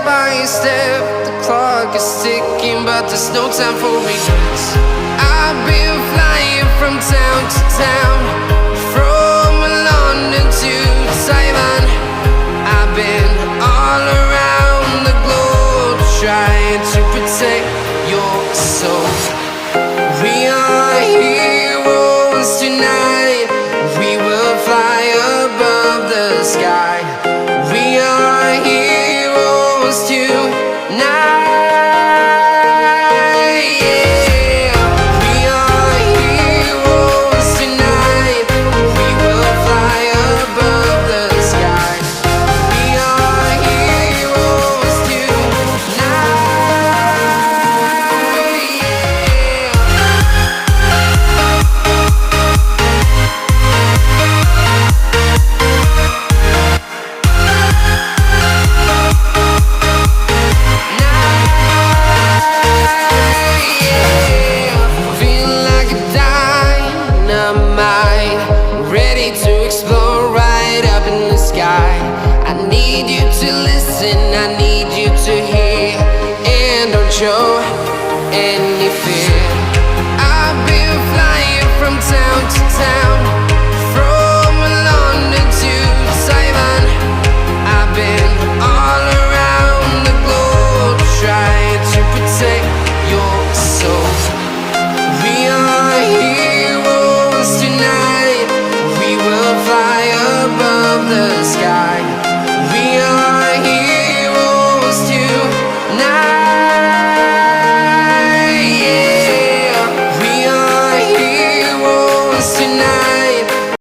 by step, the clock is ticking, but there's no time for regrets. I've been flying from town to town, from London to Taiwan. I've been all around the globe trying to protect your soul. We are heroes tonight. We will fly above the sky. We are heroes tonight. Yeah. We are heroes tonight. We will fly above the sky. We are heroes tonight. Yeah. Feel like a dynamite, ready to explode right up in the sky. I need you to listen, I need you to hear, and don't show. And